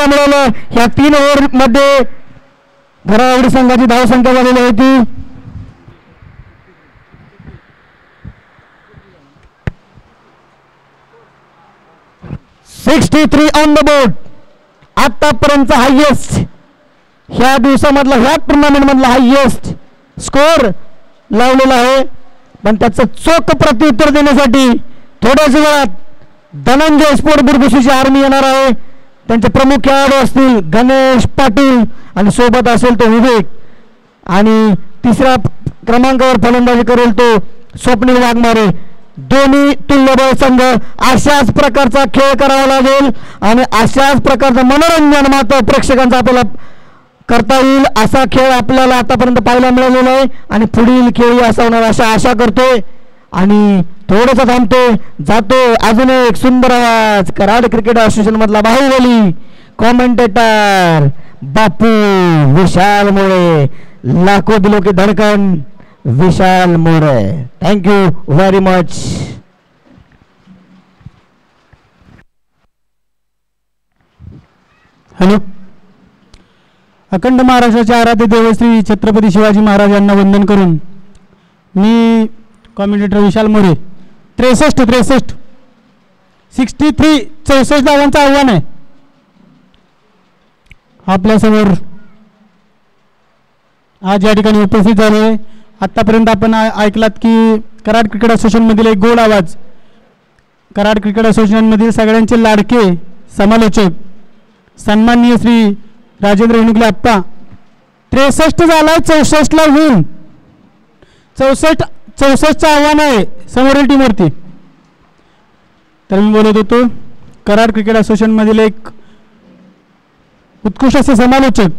पाहायला मिळालं. ह्या 3 ओव्हर मध्ये घरावडी संघाची धावसंख्या झालेली होती 63 ऑन द बोर्ड. आतापर्यंत हायएस्ट ह्या दिवसामधला ह्या टुर्नामेंट मधला हायएस्ट स्कोर लावलेला आहे. पण त्याचं चोख प्रत्युत्तर देण्यासाठी थोड्याच वेळात धनंजय स्पोर्ट बुरबुशीची आर्मी येणार आहे. त्यांचे प्रमुख खेळाडू असतील गणेश पाटील आणि सोबत असेल तो विवेक आणि तिसऱ्या क्रमांकावर फलंदाजी करेल तो स्वप्नील वाघमारे. दोन्ही तुल्यबळ संघ अशाच प्रकारचा खेळ करावा लागेल आणि अशाच प्रकारचं मनोरंजन मात्र प्रेक्षकांचा आपल्याला करता येईल असा खेळ आपल्याला आतापर्यंत पाहायला मिळालेला आहे आणि पुढील खेळही असा होणार अशा आशा करतोय. आणि थोडंसं थांबतो जातो अजून एक सुंदर आवाज कराड क्रिकेट असोसिएशन मधला बाहुबली कॉमेंटेटर बापू विशाल मोरे. लाखो दिलो की धडकन Vishal More. Thank you very much. Hello. अखंड महाराष्ट्राचे आराध्य देवश्री छत्रपती शिवाजी महाराजांना वंदन करून मी कॉमेंटेटर विशाल मोरे 63 64 धावांचं आव्हान आहे आपल्यासमोर आज या ठिकाणी उपस्थित झाले. आतापर्यंत आपण ऐकलात की कराड क्रिकेट असोसिएशनमधील एक गोड आवाज. कराड क्रिकेट असोसिएशनमधील सगळ्यांचे लाडके समालोचक सन्माननीय श्री राजेंद्र हेनुकले आप्पा 63 झाला 64 ला होऊन 64चं आव्हान आहे समोरील टीमवरती. तर मी बोलत होतो कराड क्रिकेट असोसिएशनमधील एक उत्कृष्ट असे समालोचक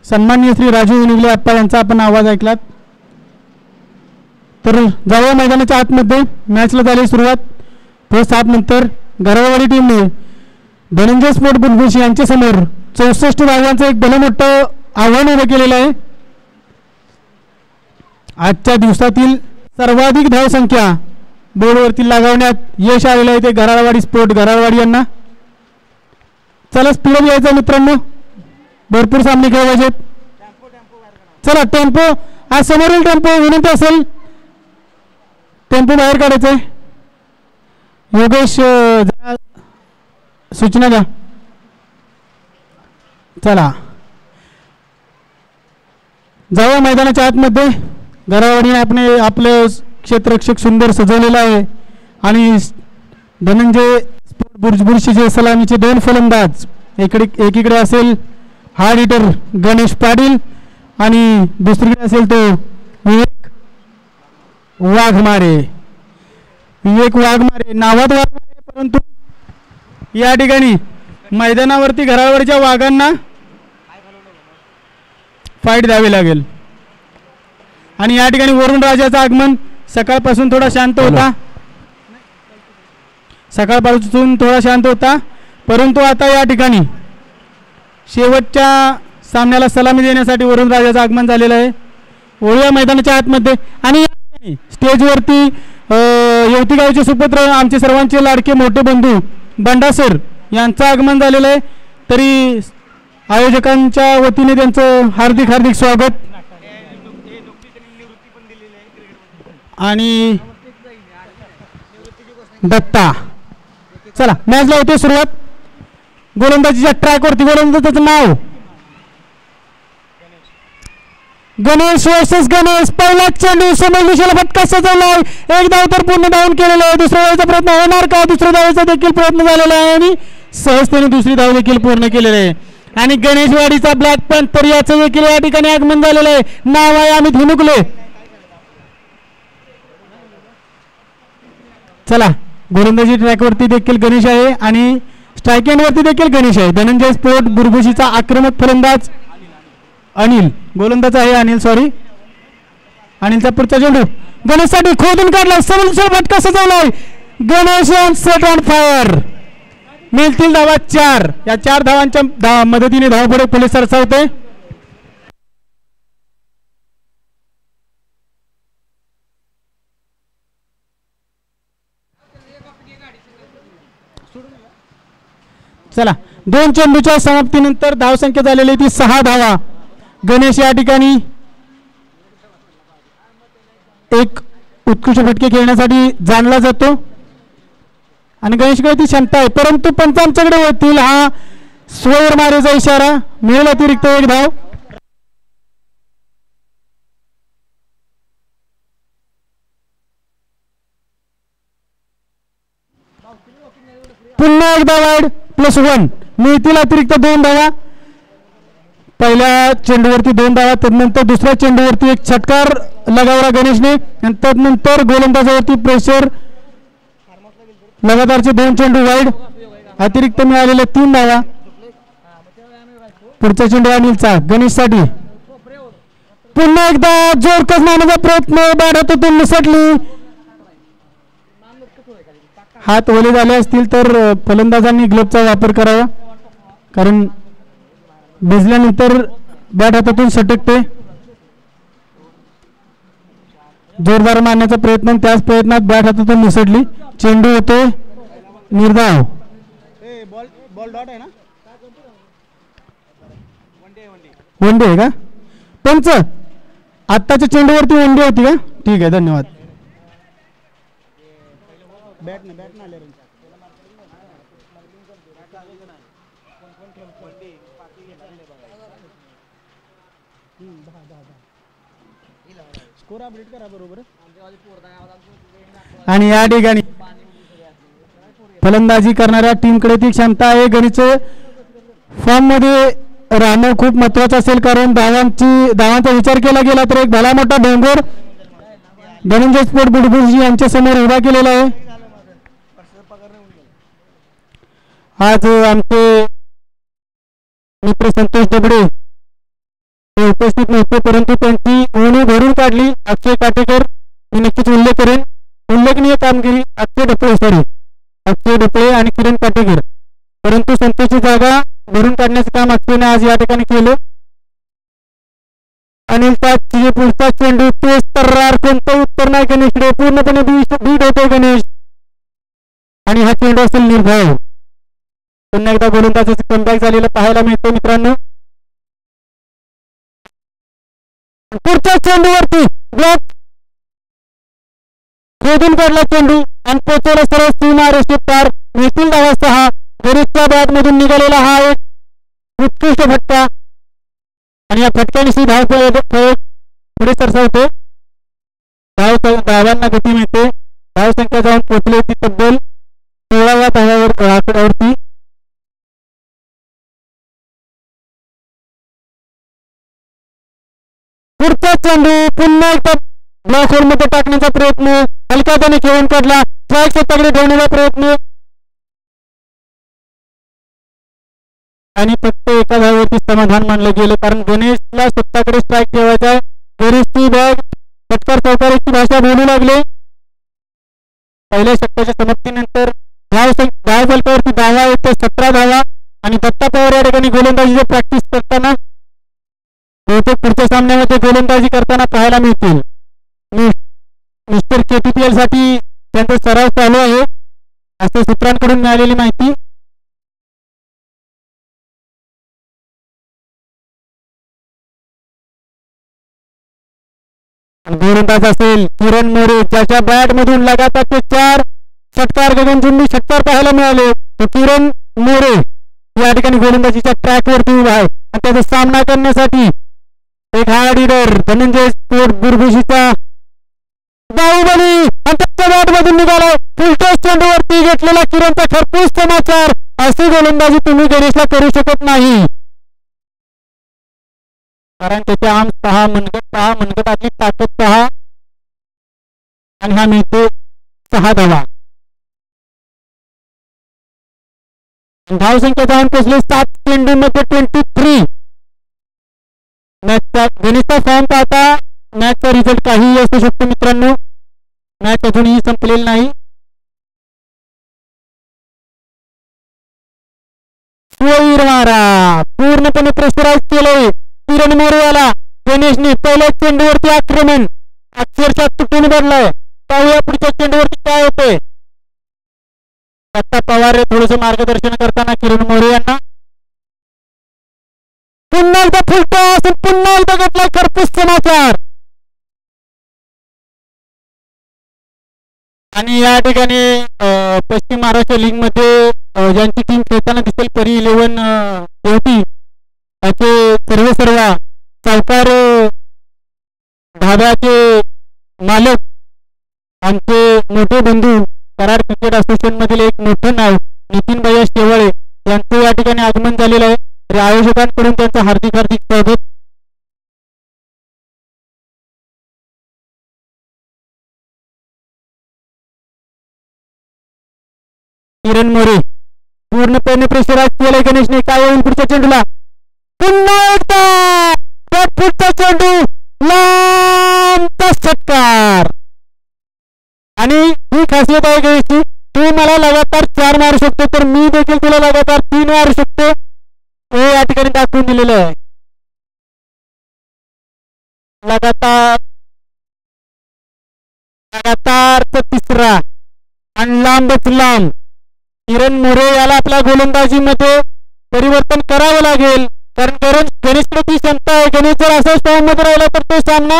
सन्माननीय श्री राजू हेनुकले आप्पा यांचा आपण आवाज ऐकलात. तर जाऊया मैदानाच्या आतमध्ये. मॅचला झाली सुरुवात. फर्स्ट हाफ नंतर घरावाडी टीमने धनंजय स्पोर्ट बुलबुशी यांच्या समोर 64 धावांचं एक भलं मोठं आव्हान उभं केलेलं आहे. आजच्या दिवसातील सर्वाधिक धावसंख्या बोर्डवरती लगावण्यात यश आलेलं आहे ते घरावाडी स्पोर्ट घरावाडी यांना. चला स्पीड यायचं मित्रांनो. भरपूर सामने खेळवायचे. चला टेम्पो आज समोरील टेम्पो विनंती असेल टेम्पो बाहेर काढायचंय. योगेश जरा सूचना द्या. चला जाऊया मैदानाच्या आतमध्ये. घरावाडीने आपण आपलं क्षेत्ररक्षक सुंदर सजवलेलं आहे आणि धनंजय स्पोर्ट बुरशीचे सलामीचे 2 फलंदाज एकीकडे असेल हार्ड हिटर गणेश पाटील आणि दुसरीकडे असेल तो विवेक वाघमारे. नावात वाघमारे परंतु या ठिकाणी मैदानावरती घरावरच्या वाघांना फाईट द्यावी लागेल. आणि या ठिकाणी वरुण राजाचं आगमन सकाळपासून थोडा शांत होता परंतु आता या ठिकाणी शेवटच्या सामन्याला सलामी देण्यासाठी वरुण राजाचं आगमन झालेलं आहे. ओळूया मैदानाच्या आतमध्ये. आणि स्टेजवरती येवतीगावचे सुपुत्र आमचे सर्वांचे लाडके मोठे बंधू बंडा सर यांचं आगमन झालेलं आहे. तरी आयोजकांच्या वतीने त्यांचं हार्दिक स्वागत. आणि दत्ता. चला मॅचला होते सुरुवात. गोलंदाजीच्या ट्रॅकवरती गोलंदाजाचं नाव गणेश वर्सेस गणेश. पहिला चेंडू समोर दिशेला फटका सजवलाय. एक धाव तर पूर्ण धावून केलेला आहे. दुसऱ्या धावेचा प्रयत्न होणार का? दुसऱ्या धावेचा देखील प्रयत्न झालेला आहे आणि सहजतेने दुसरी धाव देखील पूर्ण केलेली आहे. आणि गणेशवाडीचा ब्लॅक पॅन्थर याचं देखील या ठिकाणी आगमन झालेलं आहे. नाव आहे अमित हेनुकले. चला गोलंदाजी ट्रॅकवरती देखील गणेश आहे आणि स्ट्राईक एंडवरती देखील गणेश आहे. धनंजय स्पोर्ट बुरबुशीचा आक्रमक फलंदाज अनिल गोलंदाज आहे. अनिलचा पुढचा चेंडू गणेशसाठी खोदून काढला. समोर फटका सजवलाय. Ganesh set on fire. मिळतील धावा 4. या 4 धावांच्या मदतीने धावपडे पोलीस सरसावते. चला 2 चेंडूच्या समाप्तीनंतर धावसंख्या झालेली ती 6 धावा. गणेश या ठिकाणी एक उत्कृष्ट फटके खेळण्यासाठी जाणला जातो आणि गणेशकडे ती क्षमता आहे, परंतु पंचांच्याकडे होतील हा स्वैर मारेचा इशारा. मिळेल अतिरिक्त 1 धाव. पुन्हा एकदा वाईड +1 मिळतील अतिरिक्त 2 धावा. पहिल्या चेंडूवरती 2 धावा, तदनंतर दुसऱ्या चेंडूवरती एक षटकार लगावला गणेशने आणि तदनंतर गोलंदाजावरती प्रेशर. लगातारचे 2 चेंडू वाईड, अतिरिक्त मिळालेले 3 धावा. पुढचा चेंडू अनिलचा गणेशसाठी. पुन्हा एकदा जोरकस मारण्याचा प्रयत्न, बॅट हातातून निसटली. हात ओले झाले असतील तर फलंदाजांनी ग्लोव्हचा वापर करावा, कारण भिजल्यानंतर बॅट हातातून सटकते. जोरदार मारण्याचा प्रयत्न, त्याच प्रयत्नात बॅट हातातून निसटली. चेंडू होते निर्धाव. वनडे आहे का पंच? आत्ताच्या चेंडूवरती वनडे होती का? ठीक आहे, धन्यवाद. आणि या ठिकाणी फलंदाजी करणाऱ्या टीमकडे ती क्षमता आहे. गणेशचे फॉर्म मध्ये राहणं खूप महत्वाचं असेल, कारण धावांचा विचार केला गेला तर एक भला मोठा डोंगर धनंजय स्पोर्ट बुडबुडजी यांच्या समोर उभा केलेला आहे. आज आमचे मित्र संतोष डबडे उपस्थित नव्हते, परंतु त्यांची उणीव भरून काढली. अक्षय काटेकर मी नक्कीच उल्लेख करेन. उल्लेखनीय कामगिरी अक्षय ढोपळे आणि किरण काटेकर, परंतु संतोषची जागा भरून काढण्याचं काम अक्षयने आज या ठिकाणी केलं. अनिल ताजचे पुढचा चेंडू तेच तर्रार, कोणतं उत्तर नाही गणेशकडे, पूर्णपणे बीट होते गणेश आणि हा चेंडू असेल निर्धाव. पुन्हा एकदा गोलंदाजाचं कमबॅक झालेलं पाहायला मिळतं मित्रांनो. पुढच्या चेंडूवरती ब्लॉक शोधून काढला चेंडू आणि पोहोचवला सरळ सीमा रेषेत पार. मिळतील धावा 6. गणेशच्या बॅट मधून निघालेला हा एक उत्कृष्ट फटका आणि या फटक्याने धाव पुढे सरसावते. धावांना गती मिळते. धाव संख्या जाऊन पोहोचली होती तब्बल 16व्या धावावर आकड्यावरती. पुढचा चेंडू पुन्हा एकदा ब्लॉक होल मध्ये टाकण्याचा प्रयत्न, हलक्यापणे खेळून काढला. स्ट्राईक स्वतःकडे ठेवण्याचा प्रयत्न आणि फक्त एका धावेवरती समाधान मानलं गेलं, कारण गणेशला स्वतःकडे स्ट्राईक ठेवायचा आहे. गणेशची बॅग षटकार चौकारीची भाषा बोलू लागले. पहिल्या षटकाच्या समाप्तीनंतर धाव फलकावरती धावा येते 17 धावा आणि दत्ता पवार या ठिकाणी गोलंदाजीची प्रॅक्टिस करताना बहुतेक पुढच्या सामन्यामध्ये गोलंदाजी करताना पाहायला मिळतील. मिस्टर KTPL साठी त्यांचा सराव चालू आहे असे सूत्रांकडून मिळालेली माहिती. गोलंदाज असेल किरण मोरे, ज्याच्या बॅट मधून लगातारचे 4 षटकार गगनचुंबी षटकार पाहायला मिळाले. तो किरण मोरे या ठिकाणी गोलंदाजीच्या ट्रॅक वरती उभा आहे आणि त्याचा सामना करण्यासाठी एक हार्ड हिटर धनंजय स्पोर्ट बुरबुशीचा बाहुबली आणि त्याच्या बॅट मधून निघाला. फुलटॉस चेंडूवरती घेतलेला किरणचा खरपूस समाचार. अशी गोलंदाजी तुम्ही गणेशला करू शकत नाही, कारण त्याचे आर्म पहा, मनगटातली ताकद पहा आणि हा मिळतो 6 धावा. धाव संख्या जाऊन पोहोचली 7 चेंडूमध्ये 23. मॅचचा गणेशचा फॉर्म पाहता मॅचचा रिझल्ट काहीही असू शकतो मित्रांनो. मॅच अजूनही संपलेली नाही. स्वैर मारा पूर्णपणे प्रेशराईज केले किरण मोरेवाला. गणेशने पहिल्या चेंडूवरती आक्रमण अक्षरशः तुटून पडलाय. पाहूया पुढच्या चेंडूवरती काय होते. दत्ता पवार थोडस मार्गदर्शन करताना किरण मोरे यांना पुन्हा एकदा फुलटॉस, पुन्हा एकदा घेतलाय खरपूस समाचार. आणि या ठिकाणी पश्चिम महाराष्ट्र लीग मध्ये ज्यांची टीम खेळताना दिसेल परी 11 होती त्याचे सर्व सावकार ढाब्याचे मालक आमचे मोठे बंधू कराड क्रिकेट असोसिएशन मधील एक मोठं नाव नितीन भैया शेवाळे यांचं या ठिकाणी आगमन झालेलं आहे. तर आयोजकांकडून त्यांचं हार्दिक स्वागत. किरण मोरे पूर्णपणे प्रेशराइज केलंय गणेशने. काय होईल पुढच्या चेंडूला? पुन्हा एकदा पुढचा चेंडू लांबचा षटकार. आणि ही खासियत आहे गणेशची, तू मला लगातार 4 मारू शकतो तर मी देखील तुला लगातार 3 मारू शकतो हे या ठिकाणी दाखवून दिलेलं आहे. लगातार तिसरा आणि लांबच लांब. किरण मोरे याला आपल्या गोलंदाजीमध्ये परिवर्तन करावं लागेल कारण गणेशकडे ती क्षमता आहे. गणेश जर असं फॉर्म मध्ये राहिला तर तो सामना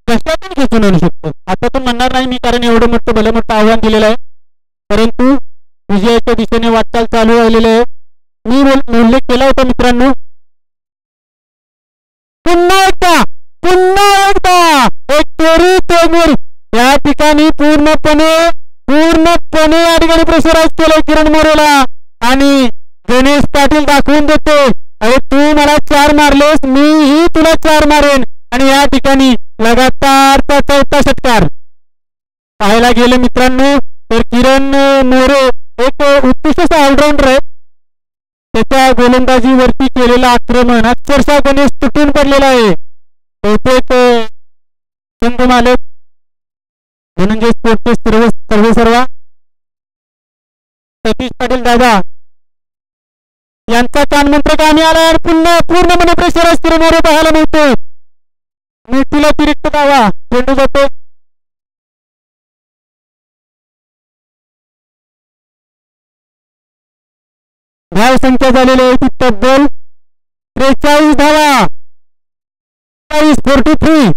कशातून खेचून आणू शकतो. आता तो म्हणणार नाही मी कारण एवढं भलं मोठं आव्हान दिलेलं आहे, परंतु विजयाच्या दिशेने वाटचाल चालू राहिलेली आहे. मी उल्लेख केला होता मित्रांनो. पुन्हा एकदा एक तेरी या ठिकाणी पूर्णपणे या ठिकाणी प्रेशराइज केलंय किरण मोरेला आणि गणेश पाटील दाखवून देतो अरे तू मला 4 मारलेस मीही तुला 4 मारेन. आणि या ठिकाणी लगातारचा 4था षटकार पाहायला गेलं मित्रांनो तर किरण मोरे एक उत्कृष्ट ऑलराऊंडर आहे. त्याच्या गोलंदाजीवरती केलेलं आक्रमण अक्षरशः गणेश तुटून पडलेला आहे. बहुतेक संघ मालक धनंजय स्पोर्टचे सर्व सतीश पाटील दादा यांचा कानमंत्र कामी आला आणि पूर्णपणे प्रेशराइज किरण मोरे पाहायला मिळतो. मिळतील अतिरिक्त धावा. चेंडू जातो धाव संख्या झालेली आहे ती तब्बल 43 धावा. 43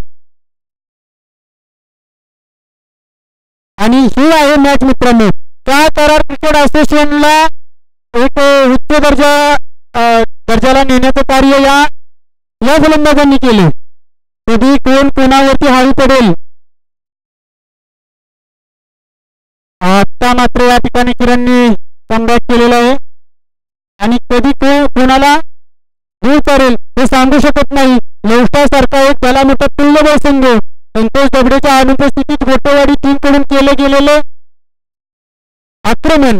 आणि ही आहे मॅच मित्रांनो. त्या कराड क्रिकेट असोसिएशनला एक उच्च दर्जाला नेण्याचं कार्य या गोलंदाजांनी केले. कधी कोण कोणावरती हावी पडेल. आता मात्र या ठिकाणी किरणने कमबॅक केलेला आहे आणि कधी कोणाला गोल चालेल हे सांगू शकत नाही. सारखा एक त्याला मोठा तुल्यबळ संघ संतोष दबडेच्या अनुपस्थितीत गोटेवाडी टीम कडून केले गेलेले आक्रमण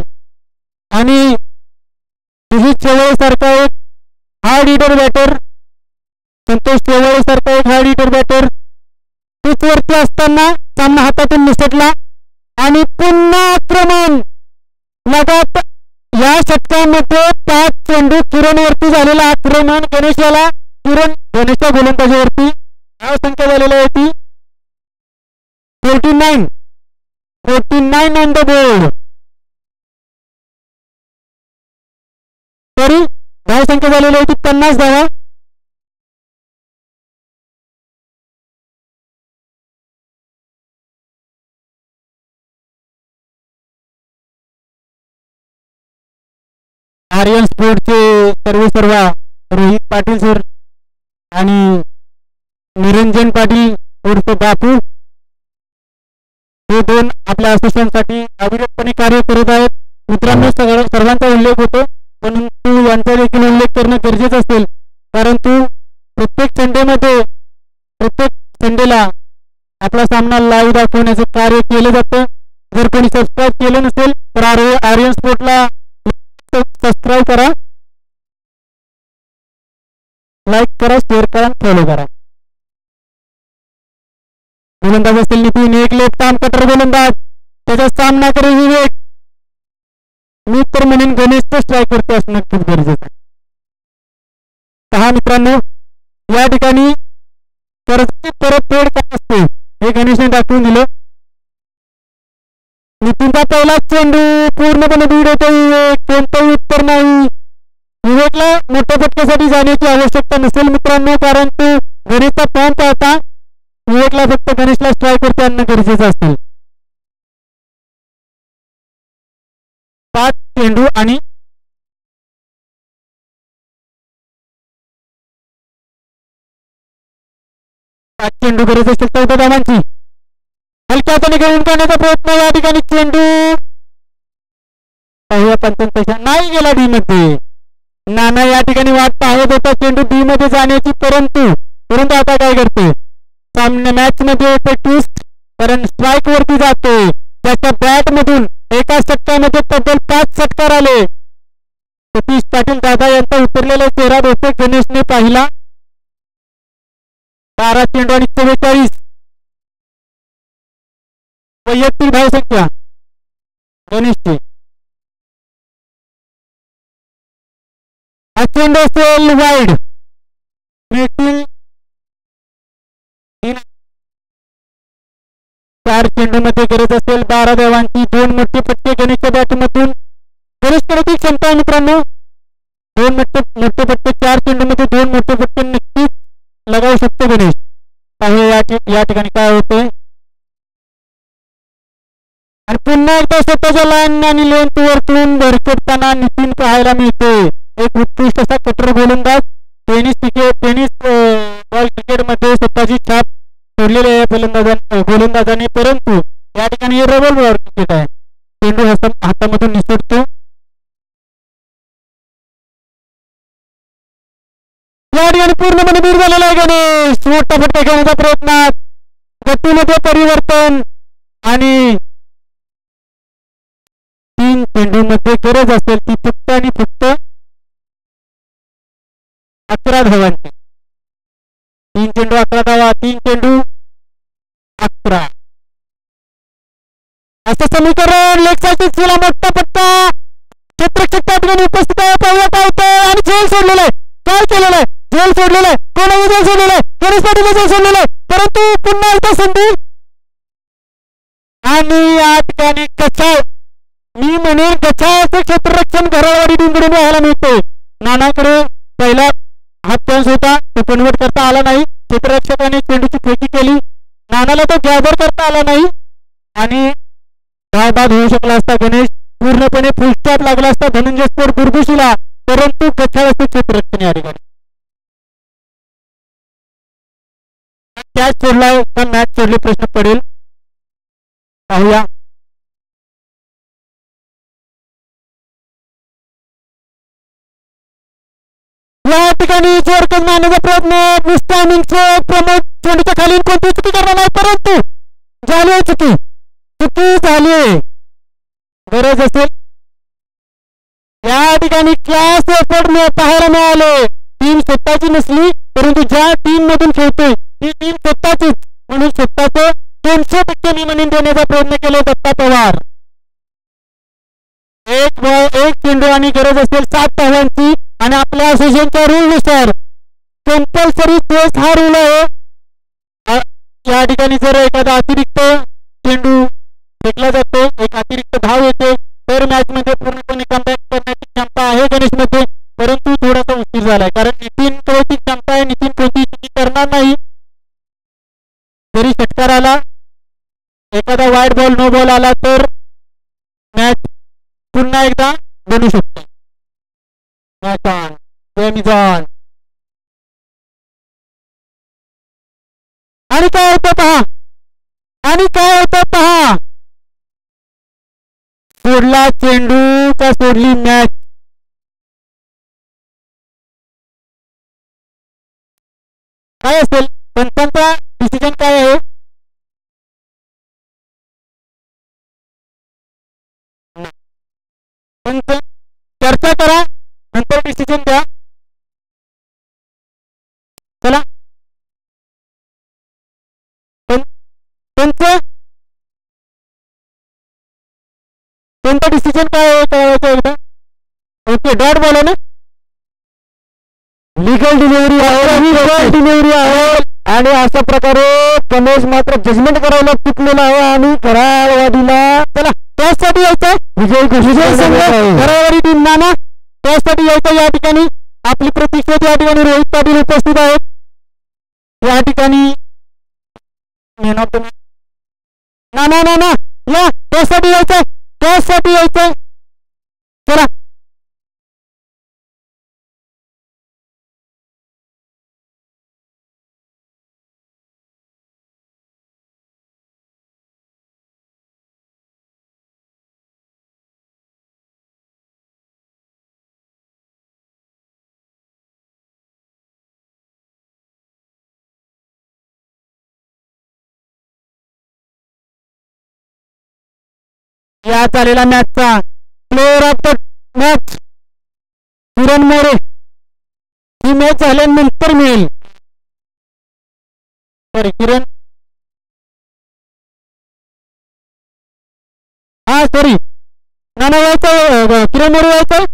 आणि सुजित शेवाळे सारखा एक हार्ड हिटर बॅटर संतोष शेवाळे सारखा एक हार्ड हिटर बॅटर पिचवरती असताना सामना हातातून निसटला आणि पुन्हा आक्रमण. लगातार या षटकामध्ये 5 चेंडू किरणवरती झालेला आक्रमण गणेशला गणेशच्या गोलंदाजीवरती धाव संख्या झालेली होती 49 ऑन द बोर्ड. तरी धाव संख्या झालेली होती 50 धावा. आर्यन स्पोर्टचे सर्व रोहित पाटील सर आणि निरंजन पाटील उर्फ बापू हे 2 आपल्या असोसिएशनसाठी अविरतपणे कार्य करत आहेत. मित्रांनो सर्वांचा उल्लेख होतो परंतु यांचा देखील उल्लेख करणं गरजेचं असेल कारण प्रत्येक संडेला आपला सामना लाईव्ह दाखवण्याचं कार्य केलं जातं. जर कोणी सबस्क्राईब केलं नसेल तर आर्यन स्पोर्टला सबस्क्राईब करा, लाईक करा, शेअर करा, फॉलो करा. गोलंदाज असेल नितीन एक लेफ्ट आर्म कटर गोलंदाज त्याचा सामना करेल विवेक. मी तर म्हणेन गणेश स्ट्रायकरचे असणं खूप गरजेचं आहे. पहा मित्रांनो या ठिकाणी परतफेड काय असते हे गणेशने दाखवून दिलं. नितीनचा पहिला चेंडू पूर्णपणे बीड होतो. कोणतंही उत्तर नाही. विवेकला मोठा फटक्यासाठी जाण्याची आवश्यकता नसेल मित्रांनो, कारण तो गणेशचा फॉर्म पाहता विवेकला फक्त गणेशला स्ट्रायकरचे आणणं गरजेचं असेल. 5 चेंडू आणि 5 चेंडू गरज असेल 14 धावांची. हलक्या हाताने घेऊन करण्याचा प्रयत्न, या ठिकाणी चेंडू पंचांचा नाही गेला डी मध्ये. नाना या ठिकाणी वाट पाहत होता चेंडू डी मध्ये जाण्याची, परंतु आता काय करते, सामने मॅच मध्ये येते ट्विस्ट, कारण स्ट्राईक वरती जाते. त्याच्या बॅट मधून एका षटकामध्ये तब्बल 5 षटकार आले. सतीश पाटील दादा यांचा उतरलेला चेहरा बहुतेक गणेशने पाहिला. 12 चेंडू आणि 44 वैयक्तिक धावसंख्या गणेशची. हा चेंडू असेल वाईड, मिळतील 4 चेंडू मध्ये गरज असेल 12 धावांची. 2 मोठे फटके गणेशच्या बॅटमधून. गणेशकडे ती क्षमता आहे मित्रांनो, 2 मोठे फटके 4 चेंडू मध्ये 2 मोठे फटके नक्कीच लगावू शकतो गणेश. पाहूया या ठिकाणी काय होते. आणि पुन्हा एकदा स्वतःच्या लाईन आणि लेंथ वरतून भरकटताना नितीन पाहायला मिळते. एक उत्कृष्ट असा कट्टर गोलंदाज, टेनिस बॉल क्रिकेट मध्ये स्वतःची छाप सोडलेली आहे गोलंदाजाने, परंतु या ठिकाणी हे रबर बॉल क्रिकेट आहे. चेंडू हातामधून निसटतो. या ठिकाणी पूर्णपणे दूर झालेला आहे गणेश. मोठा फटका घेण्याचा प्रयत्न, गतीमध्ये परिवर्तन आणि 3 चेंडू मध्ये गरज असेल ती फक्त आणि फक्त 11 धावांची. 3 चेंडू 11 धावा, 3 चेंडू 11 असं समीकरण. लेक्साला मोठा पट्टा क्षेत्रक्षेत्रात उपस्थित आहे. पाहूया काय होतं. आणि झेल सोडलेला आहे. काय केलेलं आहे, झेल सोडलेला आहे. कोणाला झेल सोडलेला आहे, गणेश पाटील झेल सोडलेला आहे, परंतु पुन्हा एकदा संधी. आणि या ठिकाणी कछाव, मी म्हणेन कछावचं क्षेत्ररक्षण घरावाडी डुंगरून व्हायला मिळते. नानाकडे पहिला हात चान्स होता, तो कन्वर्ट करता आला नाही. क्षेत्ररक्षकाने चेंडूची फेकी केली, नानाला तो गॅदर करता आला नाही आणि बाद होऊ शकला असता. गणेश पूर्णपणे फुलस्टॉप लागला असता धनंजय स्पोर्ट गुरबुशीला, परंतु कछावचं क्षेत्ररक्षण या ठिकाणी कॅच सोडलाय का मॅच सोडले प्रश्न पडेल. पाहूया. या ठिकाणी जोर करण्याचा प्रयत्न, मिस्टायमिंगचे प्रमोद चेंडूच्या खाली कोणती चुकी करणार नाही, परंतु झाली चुकी झाली. गरज असेल या ठिकाणी क्लास एफर्ट पाहायला मिळाले. टीम स्वतःची नसली, परंतु ज्या टीम मधून खेळतोय ती टीम स्वतःचीच, म्हणून स्वतःचं 200% मी म्हणून देण्याचा प्रयत्न केला. दत्ता पवार. एक चेंडू आणि गरज असेल 7 धावांची. आणि आपल्या असोसिएशनच्या रूल नुसार कंपल्सरी चेस हा रूल आहे. या ठिकाणी जर एखादा अतिरिक्त चेंडू फेकला जातो, एक अतिरिक्त धाव येते, तर मॅच मध्ये पूर्णपणे कमबॅक करण्याची क्षमता आहे गणेश मध्ये, परंतु थोडासा उशीर झालाय. कारण नितीन ती क्षमता आहे, नितीन कोणती चुकी करणार नाही. जरी षटकार आला, एखादा वाईड बॉल नो बॉल आला तर मॅच पुन्हा एकदा बनू शकतो. आणि काय होतं पहा, सोडला चेंडू का सोडली मॅच. काय असेल पंचांचा डिसिजन काय आहे. पंच चर्चा करा, नंतर डिसिजन द्या. चला पंच, कोणता डिसिजन काय आहे कळवायचं एकदा. ओके, डॉट बोला ना. लिगल डिलिव्हरी आहे आणि अशा प्रकारे गणेश मात्र जजमेंट करायला चुकलेला आहे आणि कराडवाडीला चला त्यासाठी यायचं विजय घोषित कराडवाडी टीम नाना त्यासाठी यायचं. या ठिकाणी आपली प्रतिष्ठित या ठिकाणी रोहित पाटील उपस्थित आहेत. या ठिकाणी ना ना ना ना या त्यासाठी यायचंय, त्यासाठी यायचंय. चला या चालेला मॅचचा player of the match Kiran More. ही मॅच झाल्यानंतर मिळेल. सॉरी किरण, हा सॉरी नाना यायचं, किरण मोरे यायचं.